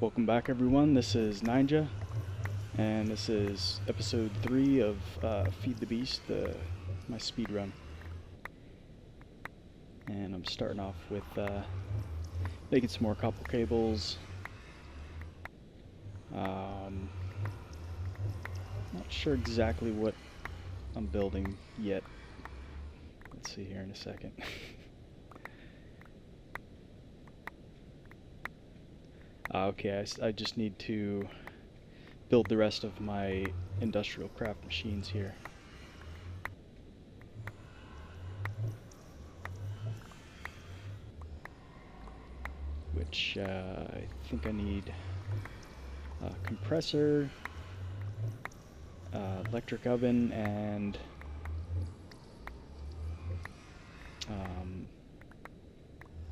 Welcome back, everyone. This is Knighnja, and this is episode 3 of Feed the Beast, my speed run. And I'm starting off with making some more copper cables. Not sure exactly what I'm building yet. Let's see here in a second. Okay, I just need to build the rest of my industrial craft machines here. Which I think I need a compressor, electric oven, and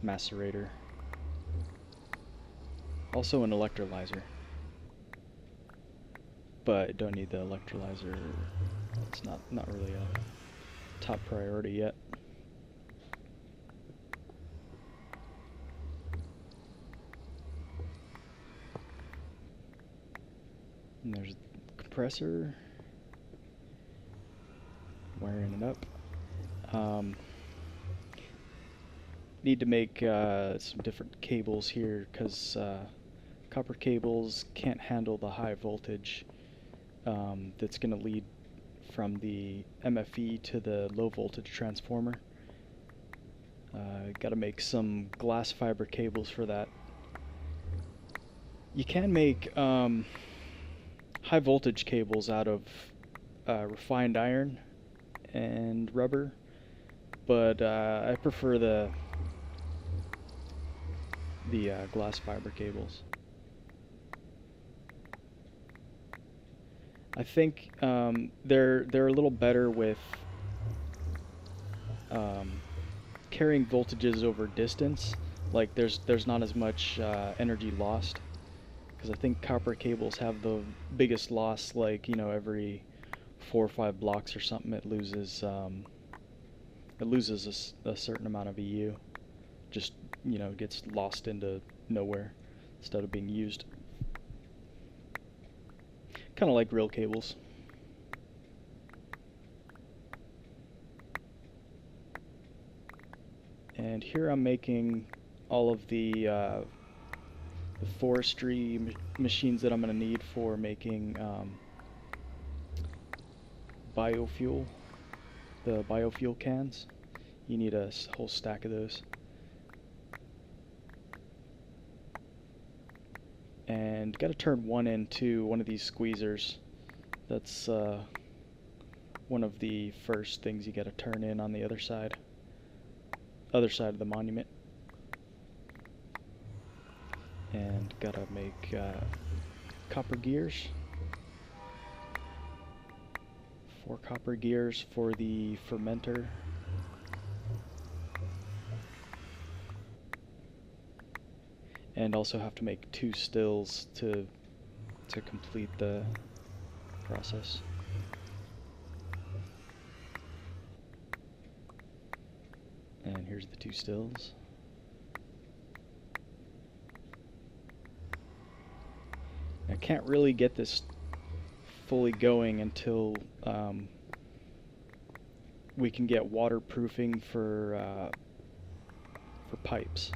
macerator. Also an electrolyzer, but I don't need the electrolyzer. It's not really a top priority yet. And there's the compressor, wiring it up. Need to make some different cables here because copper cables can't handle the high voltage that's going to lead from the MFE to the low voltage transformer. Got to make some glass fiber cables for that. You can make high voltage cables out of refined iron and rubber, but I prefer the glass fiber cables. I think they're a little better with carrying voltages over distance. Like there's not as much energy lost, because I think copper cables have the biggest loss. Like, you know, every 4 or 5 blocks or something, it loses a certain amount of EU. Just, you know, gets lost into nowhere instead of being used. Kind of like real cables. And here I'm making all of the forestry machines that I'm going to need for making biofuel, the biofuel cans. You need a whole stack of those. And got to turn one into one of these squeezers. That's one of the first things you got to turn in on the other side of the monument. And got to make copper gears. 4 copper gears for the fermenter. And also have to make 2 stills to complete the process. And here's the 2 stills. I can't really get this fully going until we can get waterproofing for pipes.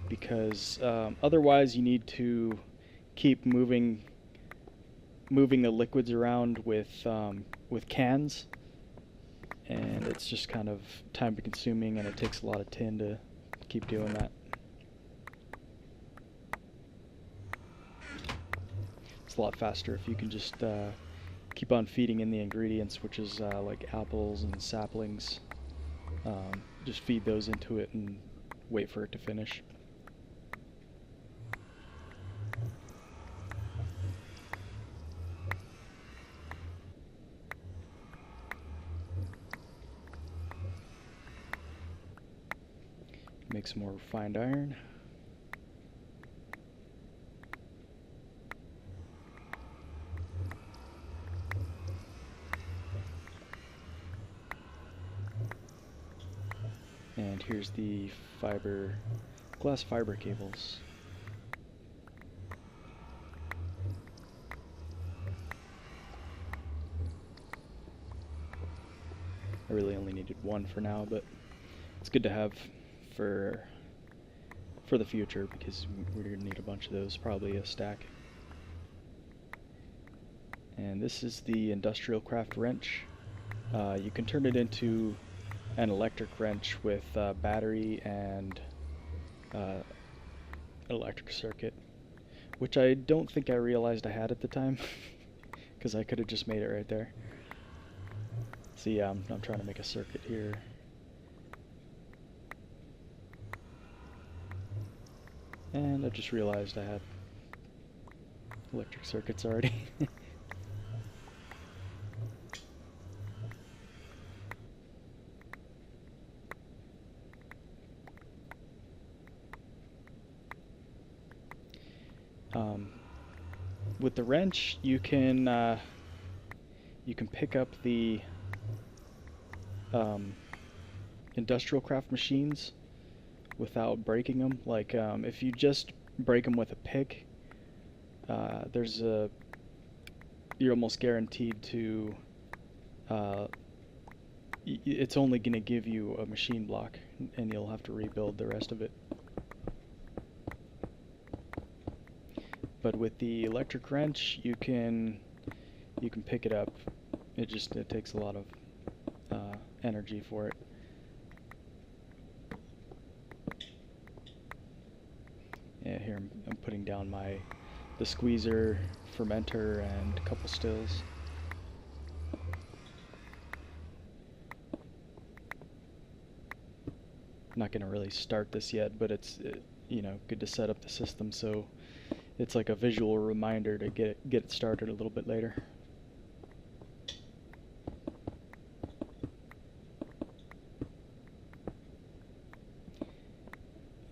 Because otherwise you need to keep moving the liquids around with cans, and it's just kind of time consuming, and it takes a lot of tin to keep doing that. It's a lot faster if you can just keep on feeding in the ingredients, which is like apples and saplings. Just feed those into it and wait for it to finish. Make some more refined iron. And here's the glass fiber cables. really only needed one for now, but it's good to have for the future because we're going to need a bunch of those, probably a stack. And this is the industrial craft wrench. You can turn it into an electric wrench with battery and electric circuit, which I don't think I realized I had at the time because I could have just made it right there. So yeah, I'm trying to make a circuit here. And I just realized I had electric circuits already. With the wrench, you can pick up the industrial craft machines without breaking them. Like if you just break them with a pick, you're almost guaranteed to. It's only going to give you a machine block, and you'll have to rebuild the rest of it. But with the electric wrench, you can pick it up. It takes a lot of energy for it. Yeah, here I'm putting down the squeezer, fermenter, and a couple stills. Not going to really start this yet, but it's good to set up the system so it's like a visual reminder to get it started a little bit later.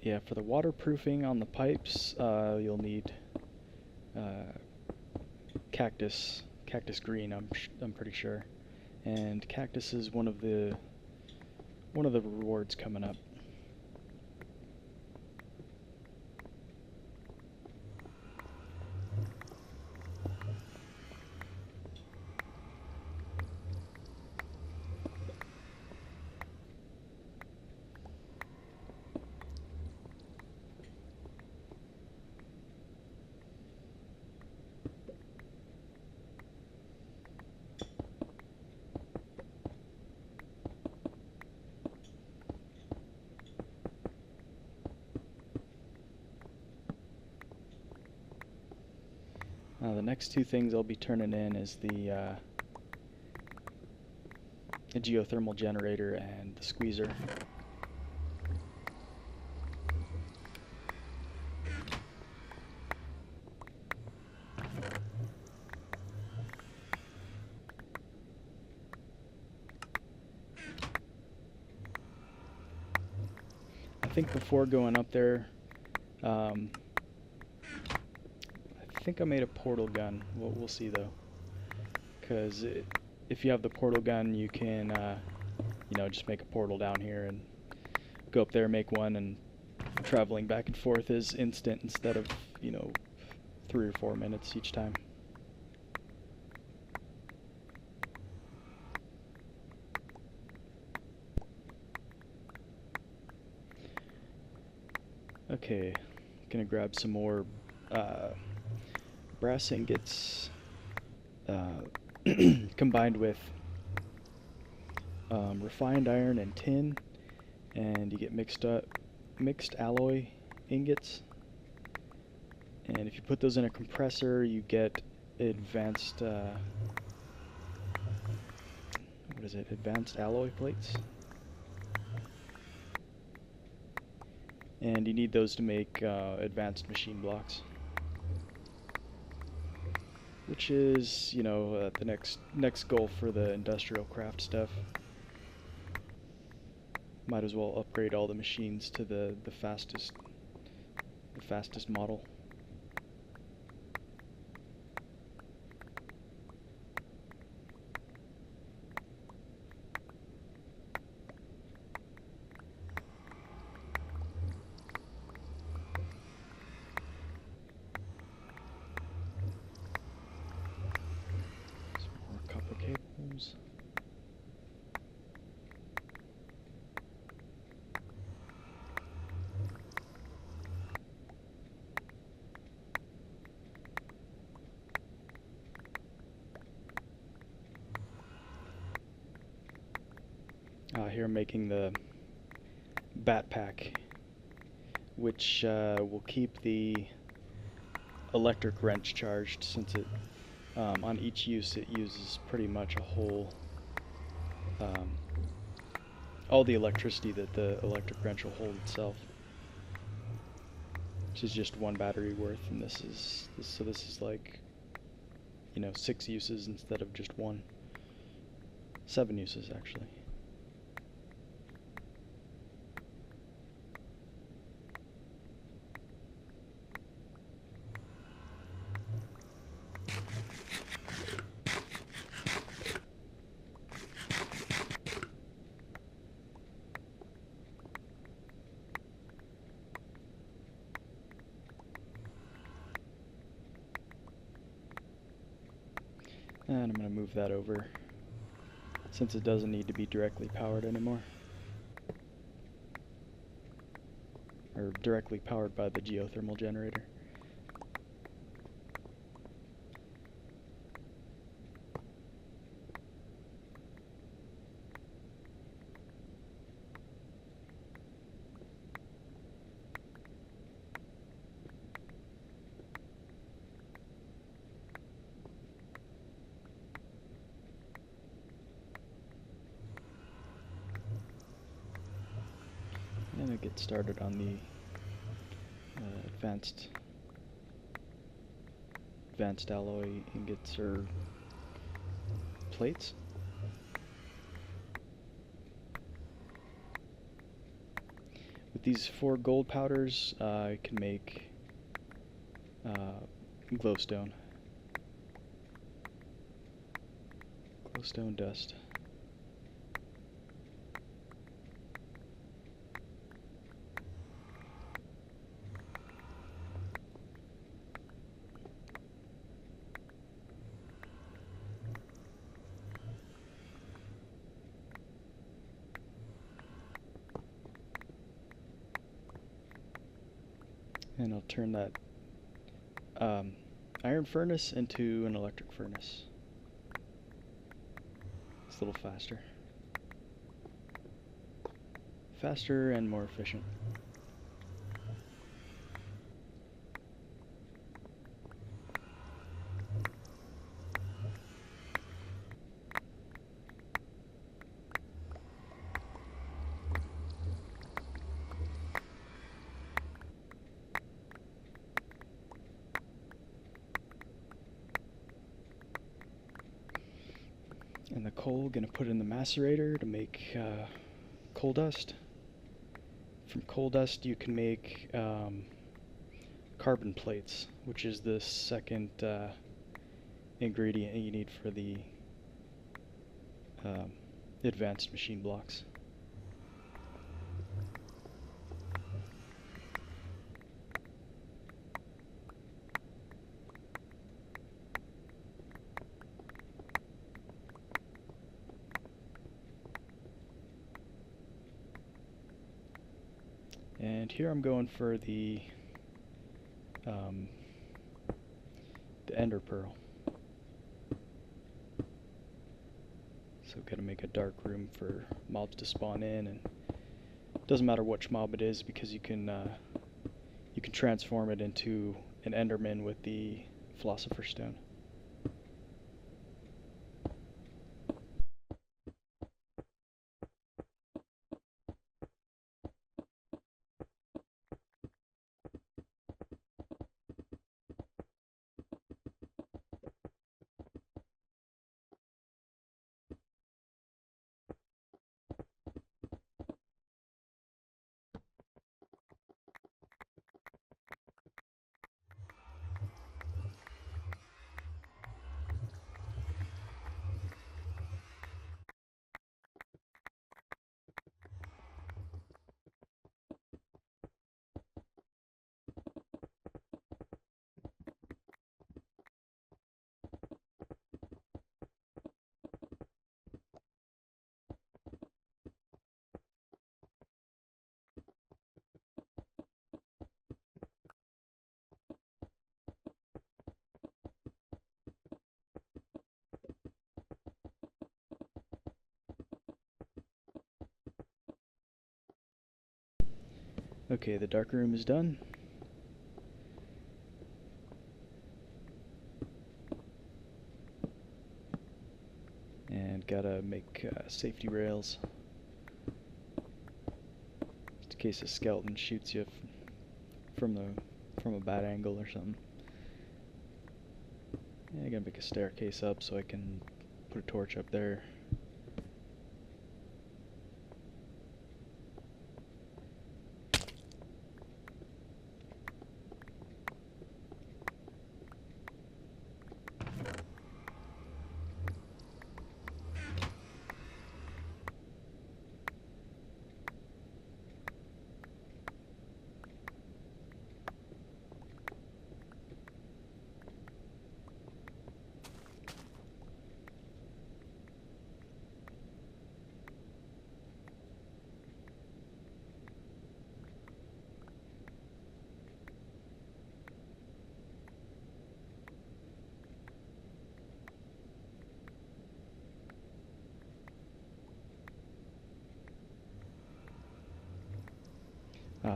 Yeah, for the waterproofing on the pipes, you'll need cactus green. I'm pretty sure, and cactus is one of the rewards coming up. The next two things I'll be turning in is the geothermal generator and the squeezer. I think before going up there, I think I made a portal gun. We'll see though, because if you have the portal gun, you can just make a portal down here and go up there, make one, and traveling back and forth is instant instead of 3 or 4 minutes each time. Okay, gonna grab some more brass ingots combined with refined iron and tin, and you get mixed alloy ingots. And if you put those in a compressor, you get advanced advanced alloy plates. And you need those to make advanced machine blocks, which is, the next goal for the industrial craft stuff. Might as well upgrade all the machines to the fastest model. Here I'm making the bat pack, which will keep the electric wrench charged, since it on each use it uses pretty much a whole all the electricity that the electric wrench will hold itself, which is just one battery worth, and this is like, you know, 6 uses instead of just one. 7 uses actually. And I'm going to move that over, since it doesn't need to be directly powered anymore. Or directly powered by the geothermal generator. And I get started on the advanced alloy ingots or plates. With these 4 gold powders, I can make glowstone dust. And I'll turn that iron furnace into an electric furnace. It's a little faster. Faster and more efficient. And the coal, gonna put in the macerator to make coal dust. From coal dust you can make carbon plates, which is the second ingredient you need for the advanced machine blocks. And here I'm going for the ender pearl. So gotta make a dark room for mobs to spawn in, and it doesn't matter which mob it is, because you can transform it into an enderman with the philosopher's stone. Okay, the dark room is done. And gotta make safety rails, just in case a skeleton shoots you from a bad angle or something. Yeah, I gotta make a staircase up so I can put a torch up there.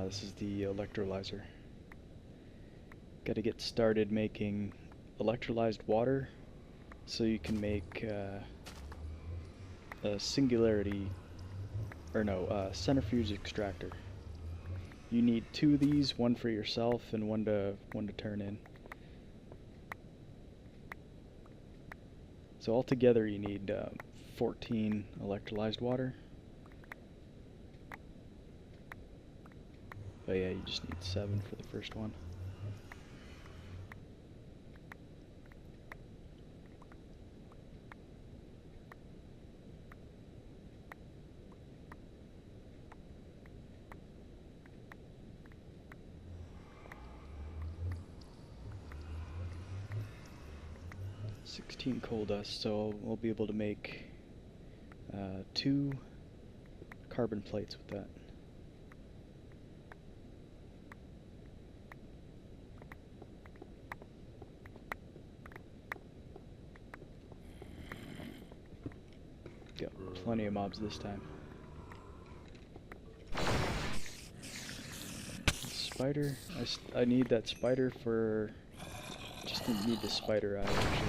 This is the electrolyzer. Gotta get started making electrolyzed water so you can make a centrifuge extractor. You need 2 of these, one for yourself and one to turn in. So altogether you need 14 electrolyzed water. But yeah, you just need 7 for the first one. $16 coal dust, so we'll be able to make 2 carbon plates with that. Got plenty of mobs this time. Spider. I need that spider for... Just need the spider eye actually.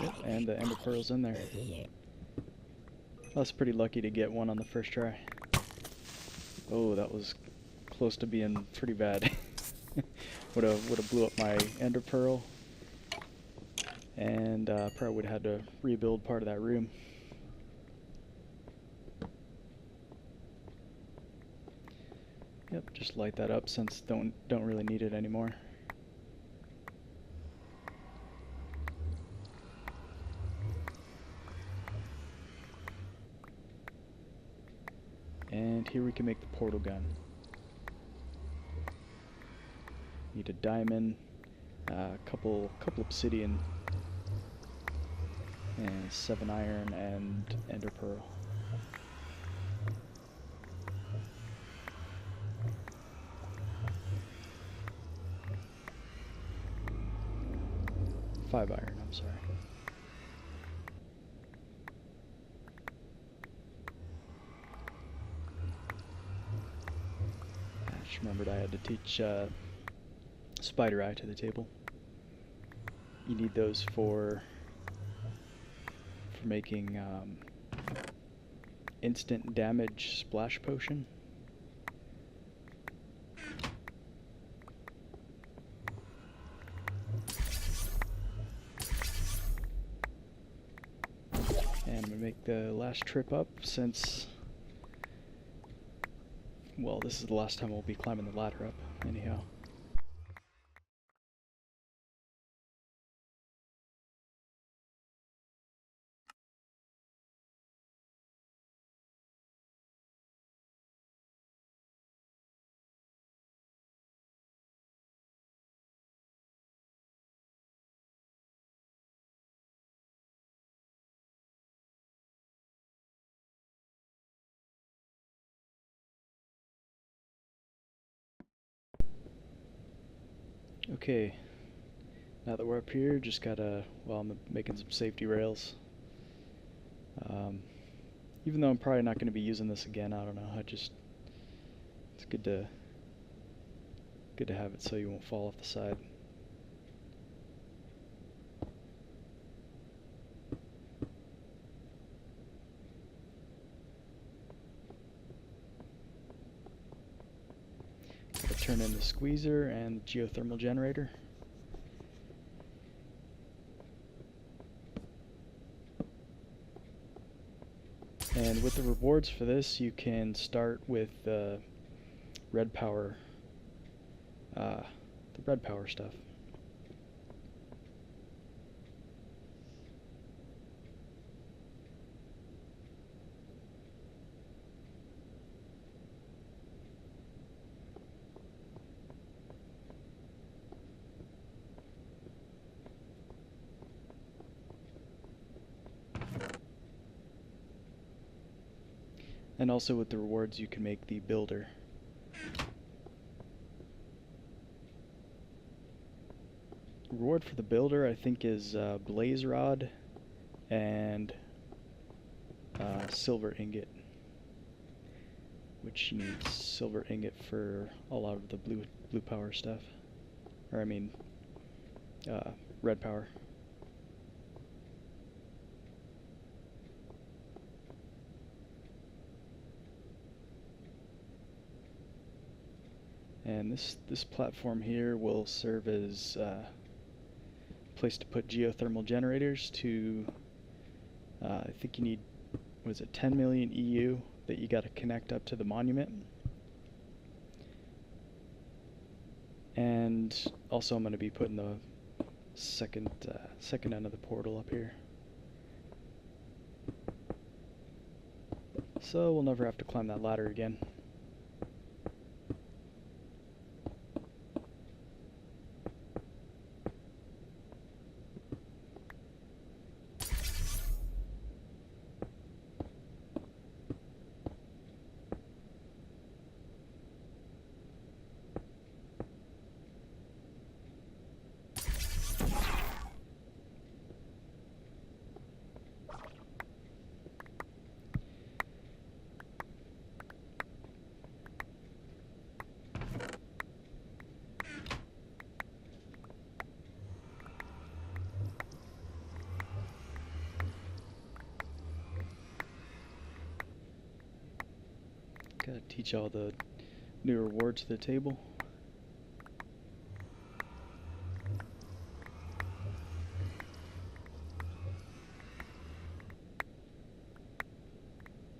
Yep, and the ender pearl's in there. I was pretty lucky to get one on the first try. Oh, that was close to being pretty bad. would have blew up my ender pearl, and probably would have had to rebuild part of that room. Yep, just light that up since don't really need it anymore. And here we can make the portal gun. Need a diamond, a couple obsidian, and 7 iron and ender pearl. Five iron, I'm sorry. I just remembered I had to teach spider eye to the table. You need those for making instant damage splash potion. And I'm gonna make the last trip up since, well, this is the last time we'll be climbing the ladder up anyhow. Okay, now that we're up here, just gotta, well, I'm making some safety rails. Even though I'm probably not going to be using this again, I don't know, it's good to have it so you won't fall off the side. Gotta turn in the squeezer and the geothermal generator. And with the rewards for this, you can start with the red power stuff. And also with the rewards, you can make the builder. Reward for the builder, I think, is blaze rod and silver ingot, which you need silver ingot for a lot of the blue power stuff, or I mean red power. And this platform here will serve as a place to put geothermal generators to, I think you need, was it 10 million EU that you got to connect up to the monument. And also I'm going to be putting the second end of the portal up here. So we'll never have to climb that ladder again. Gotta teach all the new rewards to the table.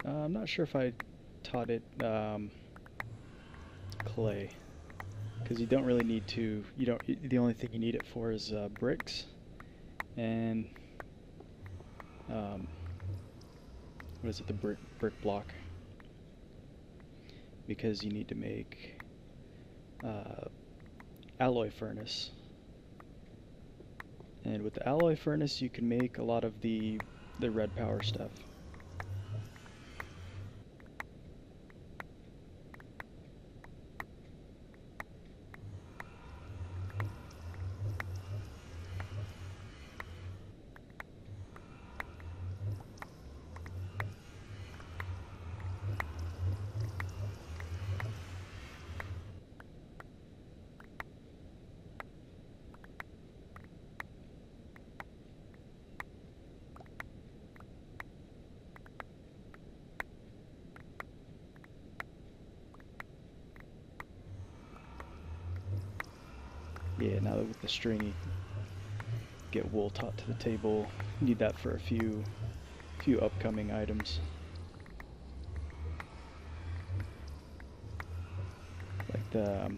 I'm not sure if I taught it clay, because you don't really need to. You don't. The only thing you need it for is bricks, and what is it? The brick block. Because you need to make alloy furnace, and with the alloy furnace you can make a lot of the red power stuff. Yeah, now that with the string you get wool taught to the table. You need that for a few upcoming items. Like the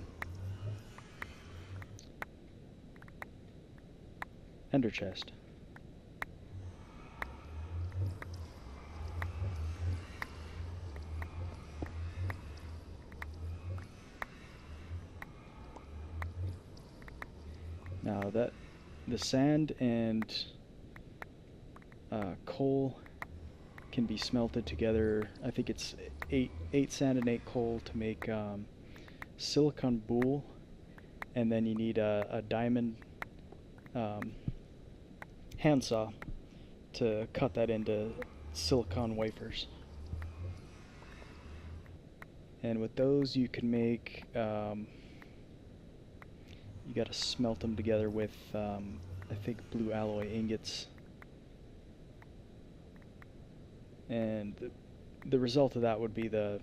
ender chest. Now that the sand and coal can be smelted together. I think it's eight sand and 8 coal to make silicon boule, and then you need a diamond handsaw to cut that into silicon wafers. And with those you can make, you gotta smelt them together with, I think, blue alloy ingots. And the result of that would be the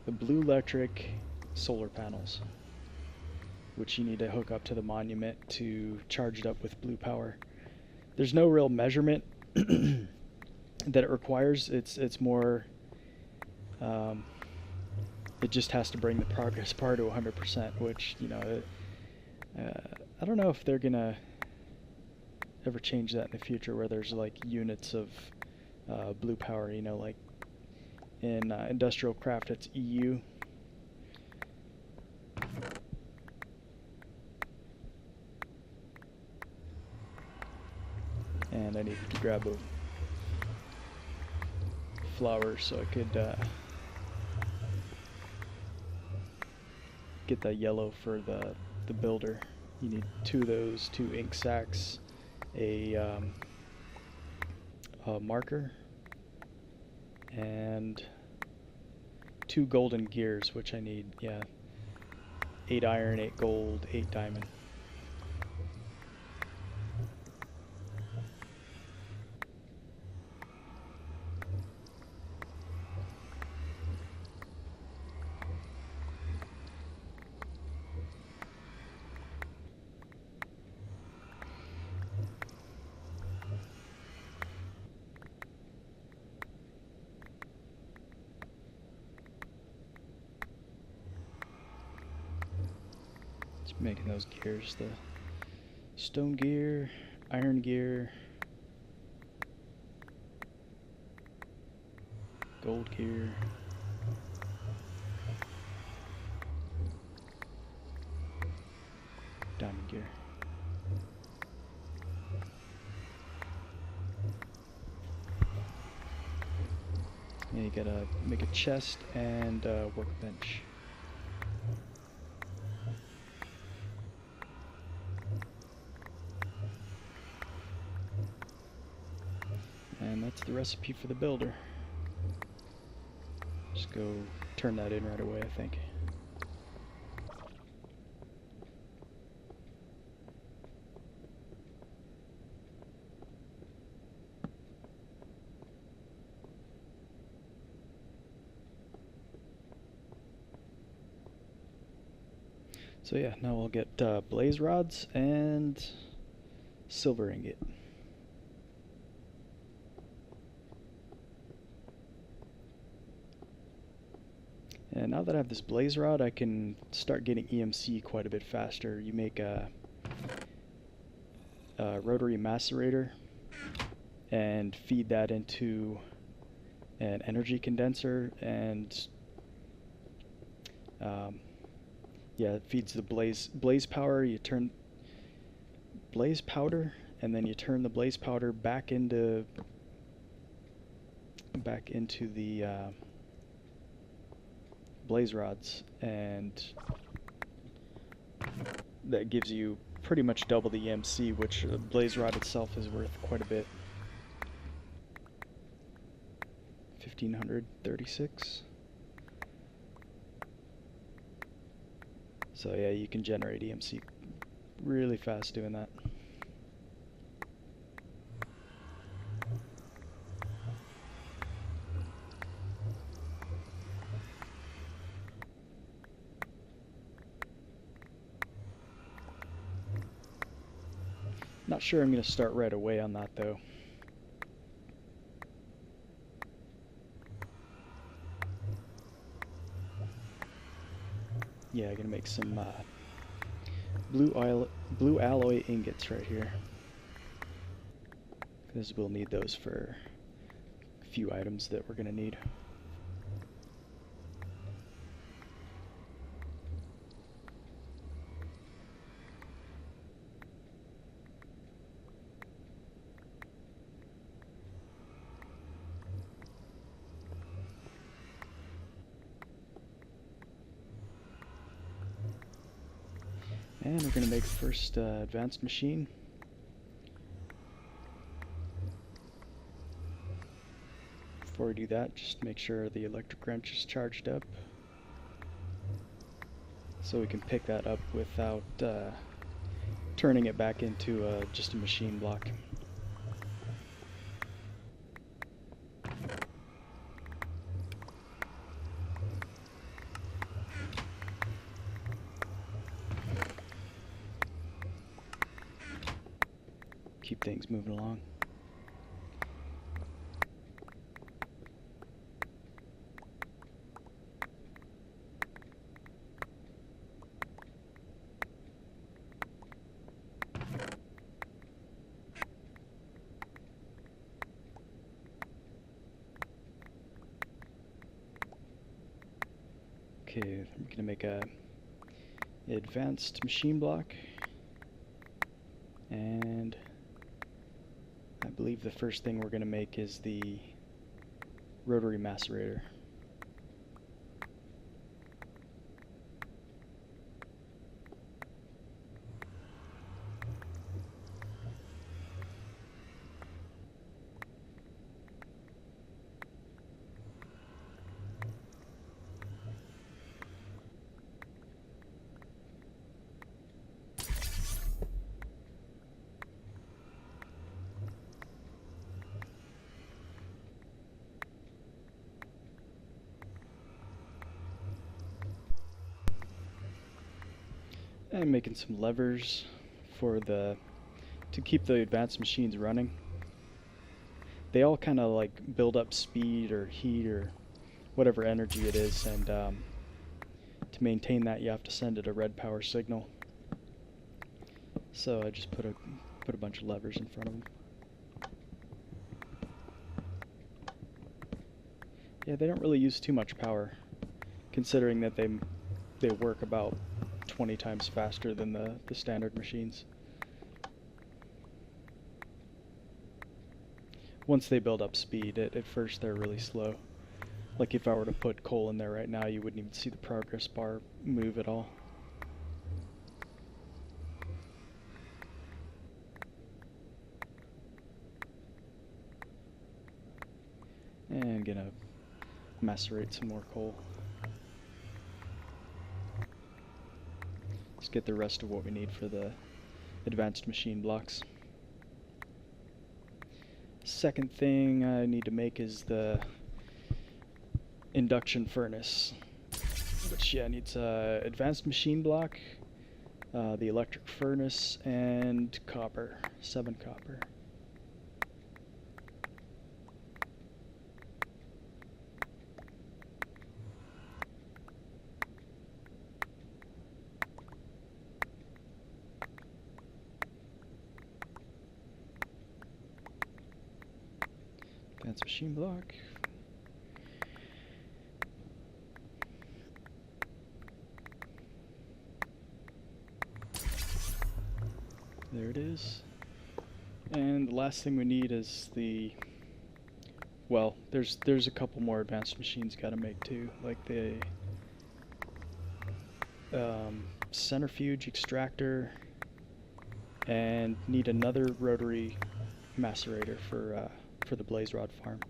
blue electric solar panels, which you need to hook up to the monument to charge it up with blue power. There's no real measurement that it requires. It's more, it just has to bring the progress bar to 100%, which, you know, I don't know if they're gonna ever change that in the future, where there's like units of blue power, you know, like in industrial craft it's EU. And I need to grab a flower so I could get that yellow for the builder. You need 2 of those, 2 ink sacs, a marker, and 2 golden gears, which I need, yeah, 8 iron, 8 gold, 8 diamond. Making those gears, the stone gear, iron gear, gold gear, diamond gear. And you gotta make a chest and a workbench. And that's the recipe for the builder. Just go turn that in right away, I think. So yeah, now we'll get blaze rods and silver ingot. And now that I have this blaze rod, I can start getting EMC quite a bit faster. You make a rotary macerator and feed that into an energy condenser, and yeah, it feeds the blaze power. You turn blaze powder, and then you turn the blaze powder back into the blaze rods, and that gives you pretty much double the EMC, which the blaze rod itself is worth quite a bit. 1536. So yeah, you can generate EMC really fast doing that. Not sure I'm going to start right away on that though. Yeah, I'm going to make some blue alloy ingots right here, because we'll need those for a few items that we're going to need. And we're going to make the first advanced machine. Before we do that, just make sure the electric wrench is charged up, so we can pick that up without turning it back into just a machine block. Keep things moving along. Okay, I'm going to make a advanced machine block, and I believe the first thing we're going to make is the rotary macerator. And making some levers for to keep the advanced machines running. They all kind of like build up speed or heat or whatever energy it is, and to maintain that you have to send it a red power signal. So I just put a bunch of levers in front of them. Yeah, they don't really use too much power, considering that they work about 20 times faster than the standard machines. Once they build up speed, at first they're really slow. Like if I were to put coal in there right now, you wouldn't even see the progress bar move at all. And gonna macerate some more coal. Let's get the rest of what we need for the advanced machine blocks. Second thing I need to make is the induction furnace, which needs a advanced machine block, the electric furnace, and copper, 7 copper. Advanced machine block. There it is. And the last thing we need is well, there's a couple more advanced machines gotta make too, like the centrifuge extractor, and need another rotary macerator for the blaze rod farm.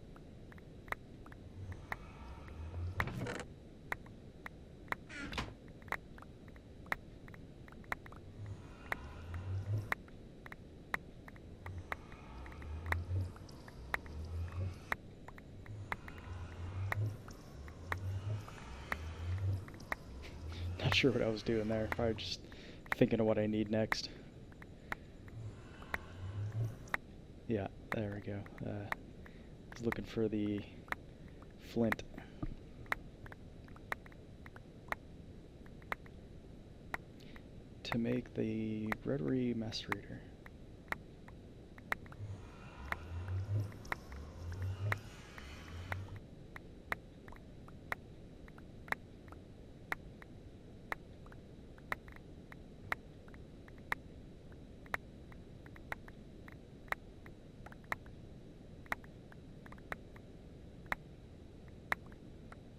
Not sure what I was doing there. Probably just thinking of what I need next. Yeah, there we go. I was looking for the flint. To make the rotary macerator.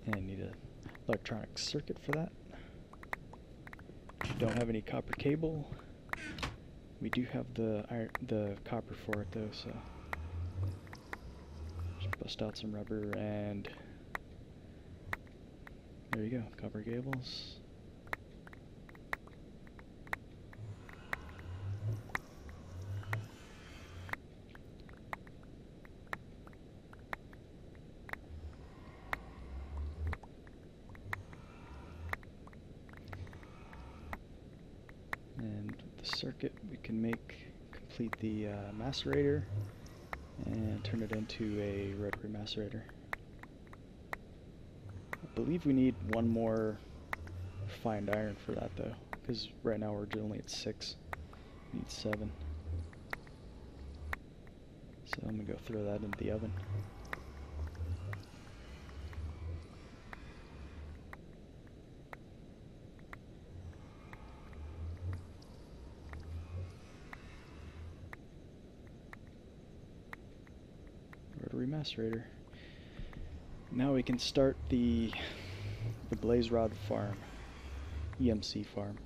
And I need an electronic circuit for that. Don't have any copper cable. We do have the copper for it though, so just bust out some rubber and there you go, copper cables. And with the circuit we can complete the macerator and turn it into a rotary macerator. I believe we need one more refined iron for that though, because right now we're only at 6. We need 7. So I'm gonna go throw that into the oven. Rotary macerator. Now we can start the blaze rod farm, EMC farm.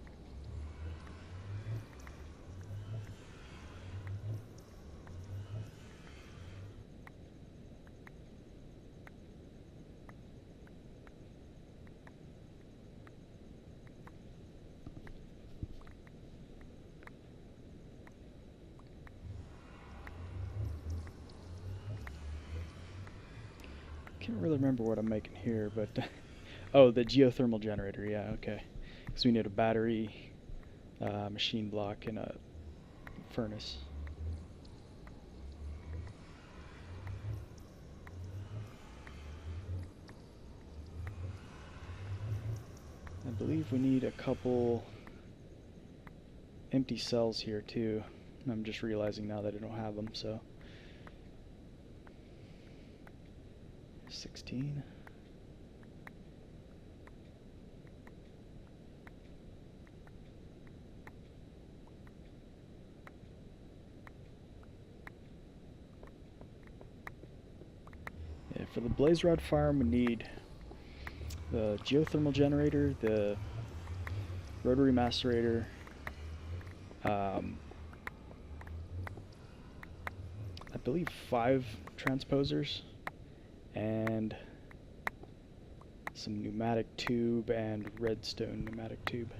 Can't really remember what I'm making here, but oh, the geothermal generator. Yeah, okay. Because we need a battery, machine block, and a furnace. I believe we need a couple empty cells here too. I'm just realizing now that I don't have them, so 16. Yeah, for the blaze rod farm we need the geothermal generator, the rotary macerator, I believe 5 transposers, and some pneumatic tube and redstone pneumatic tube.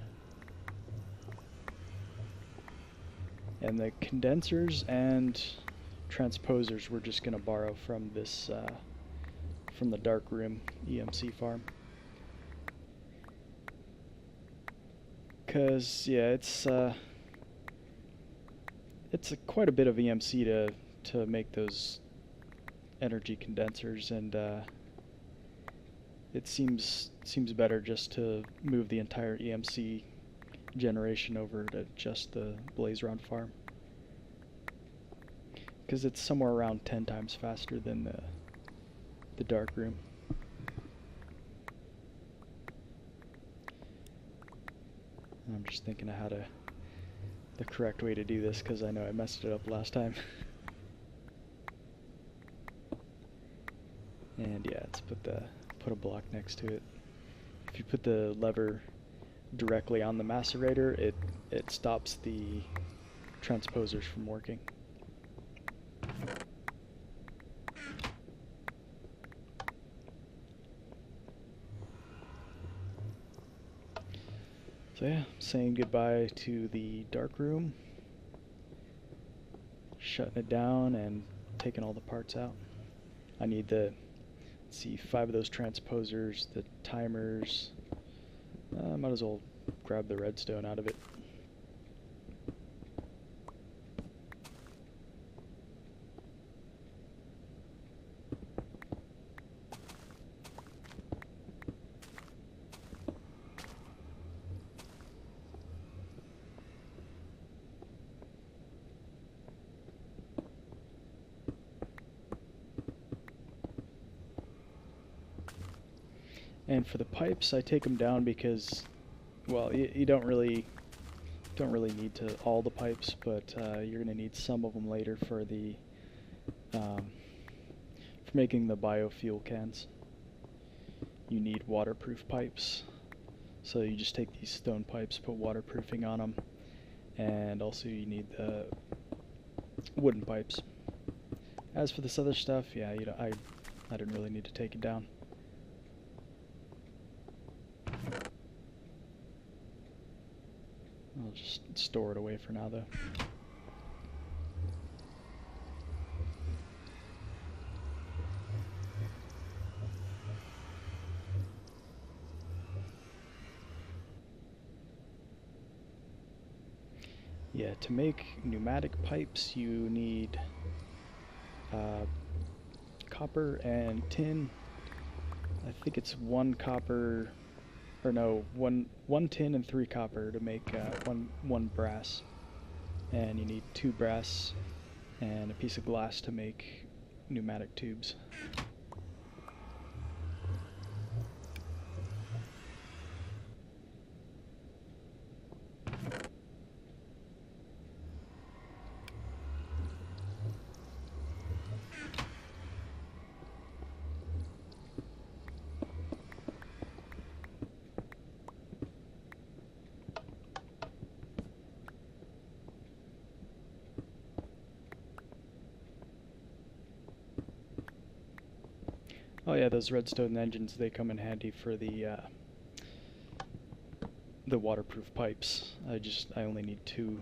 And the condensers and transposers we're just going to borrow from this from the dark room EMC farm. Cause yeah, it's quite a bit of EMC to make those energy condensers, and it seems better just to move the entire EMC generation over to just the blaze rod farm, because it's somewhere around 10 times faster than the dark room. I'm just thinking of the correct way to do this, because I know I messed it up last time. And yeah, let's put a block next to it. If you put the lever directly on the macerator, it stops the transposers from working. So yeah, saying goodbye to the dark room, shutting it down and taking all the parts out. I need let's see, 5 of those transposers, the timers. Might as well grab the redstone out of it. And for the pipes, I take them down because, well, you don't really need all the pipes, but you're going to need some of them later for for making the biofuel cans. You need waterproof pipes, So you just take these stone pipes, put waterproofing on them, and also you need the wooden pipes. As for this other stuff, yeah, you know, I didn't really need to take it down. I'll just store it away for now, though. Yeah, to make pneumatic pipes, you need copper and tin. I think it's one copper, or no, one tin and 3 copper to make one brass. And you need 2 brass and a piece of glass to make pneumatic tubes. Oh yeah, those redstone engines, they come in handy for the waterproof pipes. I only need two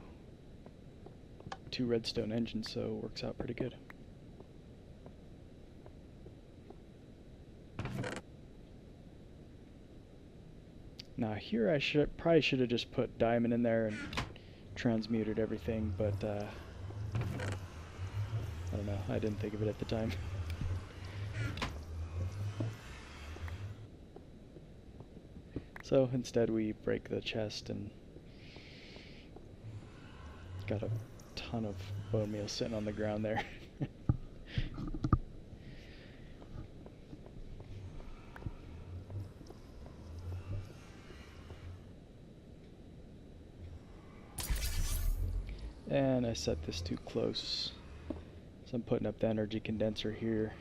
redstone engines, so it works out pretty good. Now here I probably should have just put diamond in there and transmuted everything, but I don't know, I didn't think of it at the time. So instead we break the chest and got a ton of bone meal sitting on the ground there. And I set this too close, so I'm putting up the energy condenser here.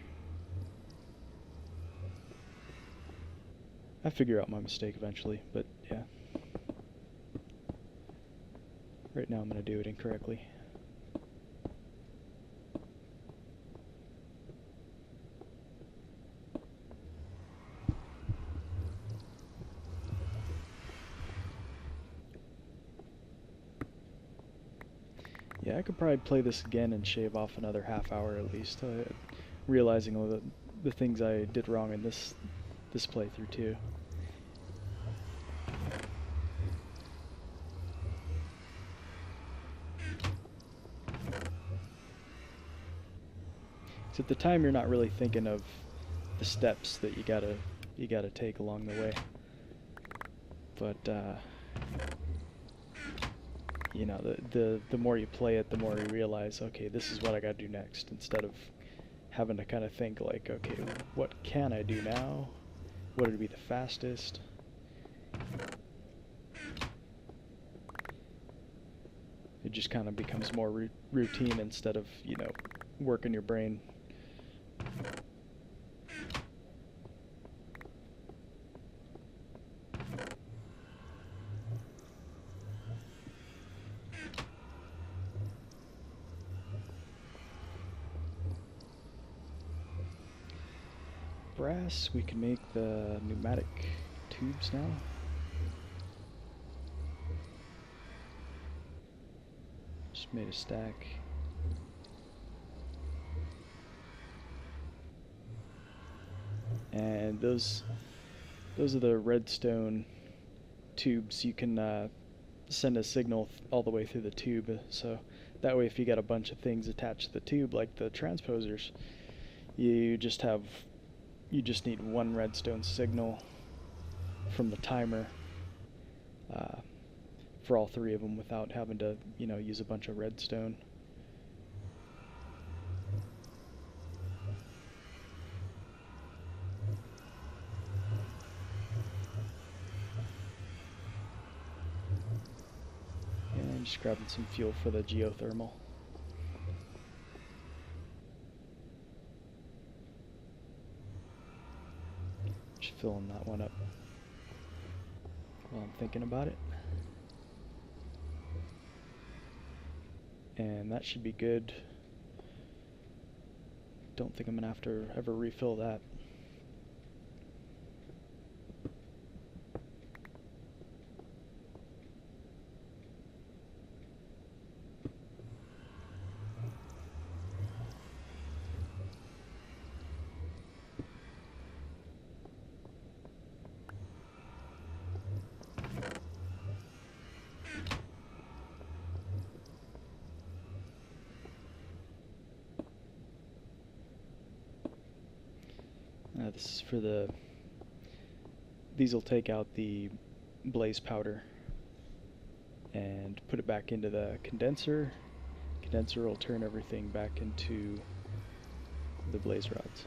I figure out my mistake eventually, but yeah. Right now I'm going to do it incorrectly. Yeah, I could probably play this again and shave off another half hour at least, realizing all the things I did wrong in this playthrough too. So at the time you're not really thinking of the steps that you gotta take along the way, but you know, the more you play it, the more you realize, okay, this is what I gotta do next, instead of having to kind of think like, okay, what can I do now? What would be the fastest? It just kind of becomes more routine instead of, you know, working your brain. Brass, we can make the pneumatic tubes now. Just made a stack. And those are the redstone tubes. You can send a signal all the way through the tube, so that way if you got a bunch of things attached to the tube, like the transposers, you just need one redstone signal from the timer for all 3 of them without having to, you know, use a bunch of redstone. And just grabbing some fuel for the geothermal. Just filling that one up. while I'm thinking about it. And that should be good. Don't think I'm gonna have to ever refill that. This is for these will take out the blaze powder and put it back into the condenser. Condenser will turn everything back into the blaze rods.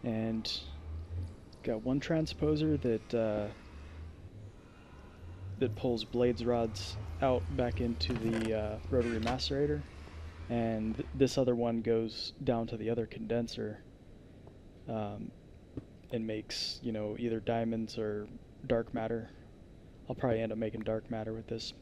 And got one transposer that pulls blades rods out back into the rotary macerator, and this other one goes down to the other condenser and makes, you know, either diamonds or dark matter. I'll probably end up making dark matter with this.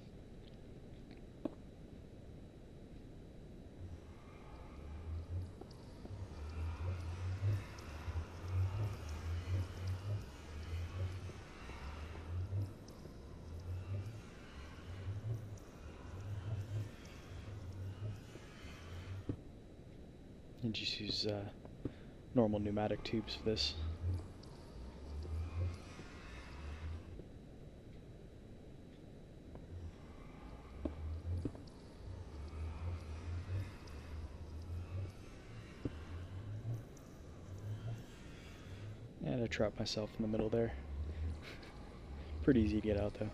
And just use normal pneumatic tubes for this. And I trapped myself in the middle there. Pretty easy to get out though.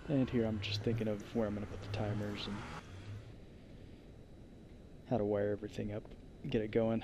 And here I'm just thinking of where I'm going to put the timers and how to wire everything up, get it going.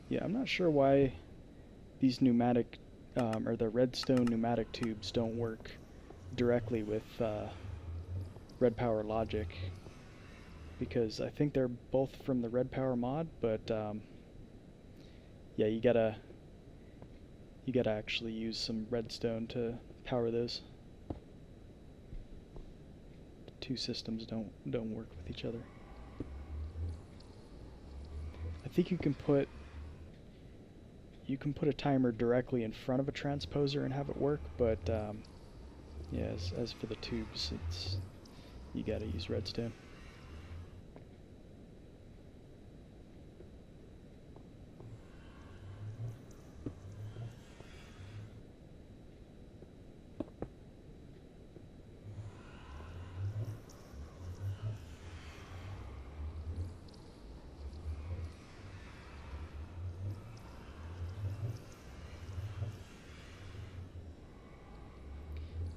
Yeah, I'm not sure why these pneumatic, or the redstone pneumatic tubes don't work directly with Red Power logic, because I think they're both from the Red Power mod, but yeah, you gotta actually use some redstone to power those. The two systems don't work with each other. I think you can put a timer directly in front of a transposer and have it work, but yeah, as for the tubes, you gotta use redstone.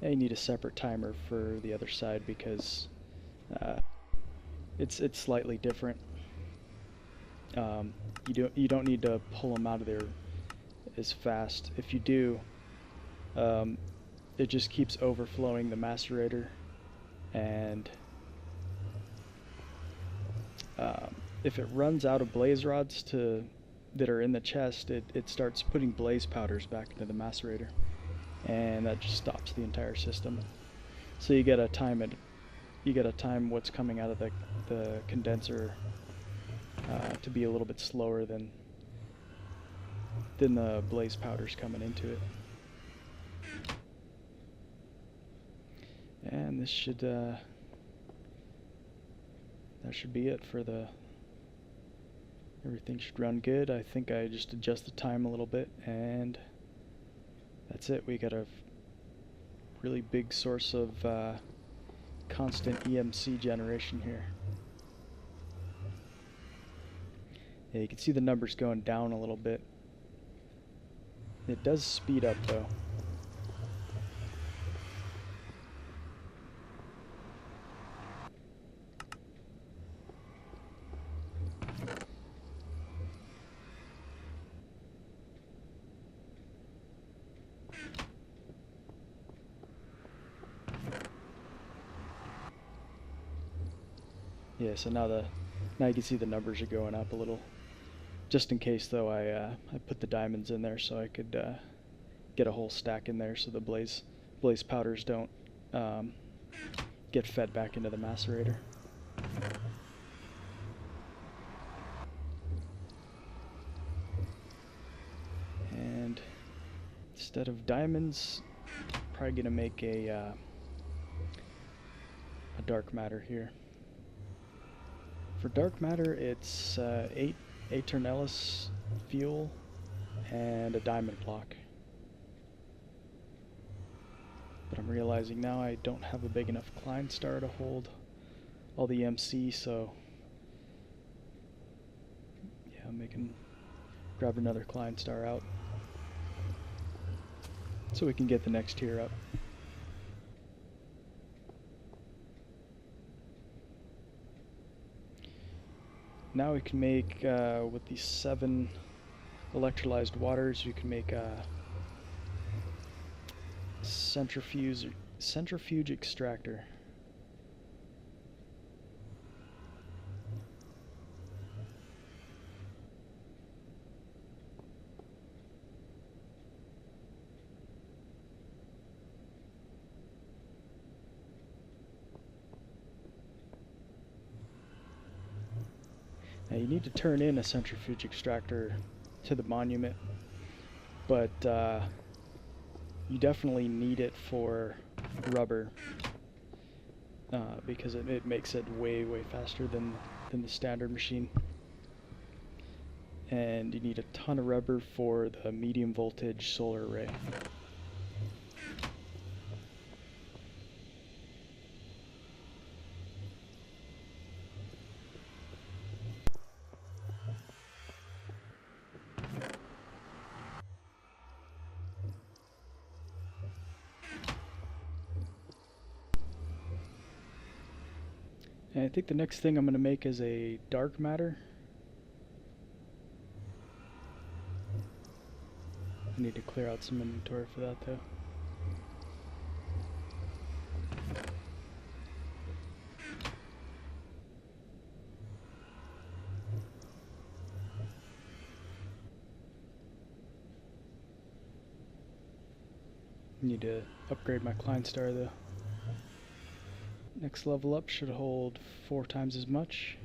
Yeah, you need a separate timer for the other side because it's slightly different. You don't need to pull them out of there as fast. If you do, it just keeps overflowing the macerator, and if it runs out of blaze rods that are in the chest, it starts putting blaze powders back into the macerator, and that just stops the entire system. So you gotta time it. You gotta time what's coming out of the condenser to be a little bit slower than the blaze powders coming into it. And this should that should be it for the. Everything should run good. I think I just adjust the time a little bit, and that's it. We got a really big source of constant EMC generation here. Yeah, you can see the numbers going down a little bit. It does speed up though. Yeah, so now you can see the numbers are going up a little. Just in case though, I put the diamonds in there so I could get a whole stack in there so the blaze powders don't get fed back into the macerator. And instead of diamonds, probably gonna make a dark matter here. For dark matter, it's 8 Aeternellus fuel and a diamond block. But I'm realizing now I don't have a big enough Knighnja to hold all the MC, so yeah, grab another Knighnja out so we can get the next tier up. Now we can make, with these 7 electrolyzed waters, we can make a centrifuge extractor. Now you need to turn in a centrifuge extractor to the monument, but you definitely need it for rubber because it makes it way faster than the standard machine. And you need a ton of rubber for the medium voltage solar array. And I think the next thing I'm going to make is a dark matter. I need to clear out some inventory for that though. Need to upgrade my Knighnja though. Next level up should hold 4 times as much.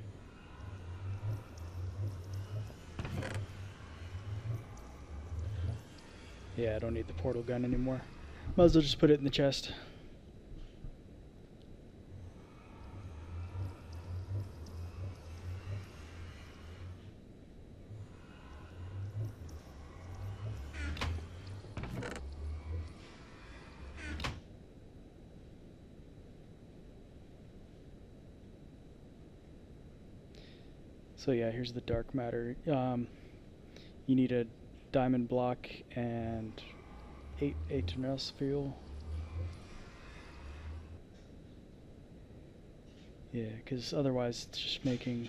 Yeah, I don't need the portal gun anymore. Might as well just put it in the chest. So yeah, here's the dark matter. You need a diamond block and 8 Aeternellus fuel. Yeah, because otherwise it's just making,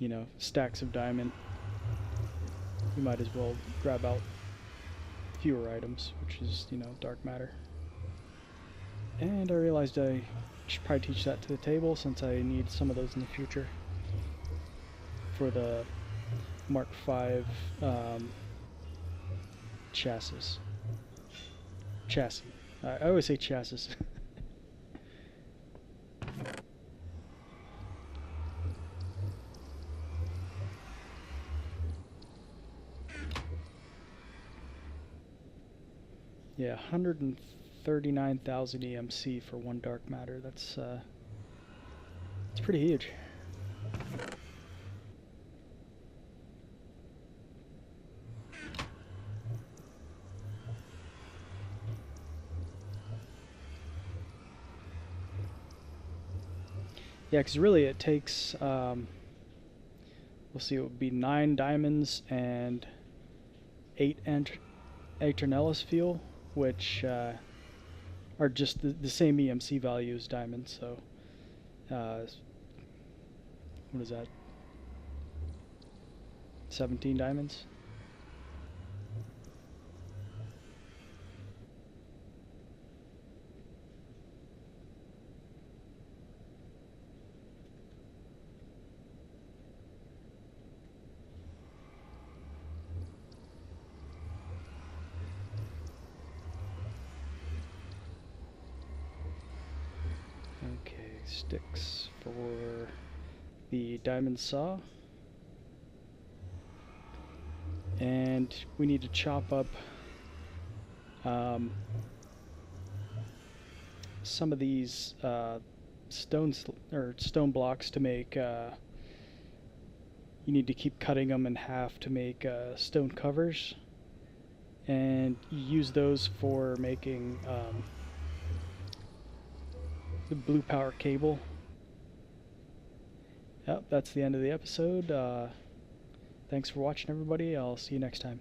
you know, stacks of diamond, you might as well grab out fewer items, which is, you know, dark matter. And I realized I should probably teach that to the table since I need some of those in the future for the Mark V chassis. I always say chassis. Yeah, 139,000 EMC for one dark matter. That's it's pretty huge. Yeah, because really it takes, we'll see, it would be 9 diamonds and 8 Eternellus fuel, which are just the same EMC value as diamonds, so what is that? 17 diamonds? Okay, sticks for the diamond saw. And we need to chop up some of these stone blocks to make. You need to keep cutting them in half to make stone covers, and use those for making the blue power cable. Yep, that's the end of the episode. Thanks for watching, everybody. I'll see you next time.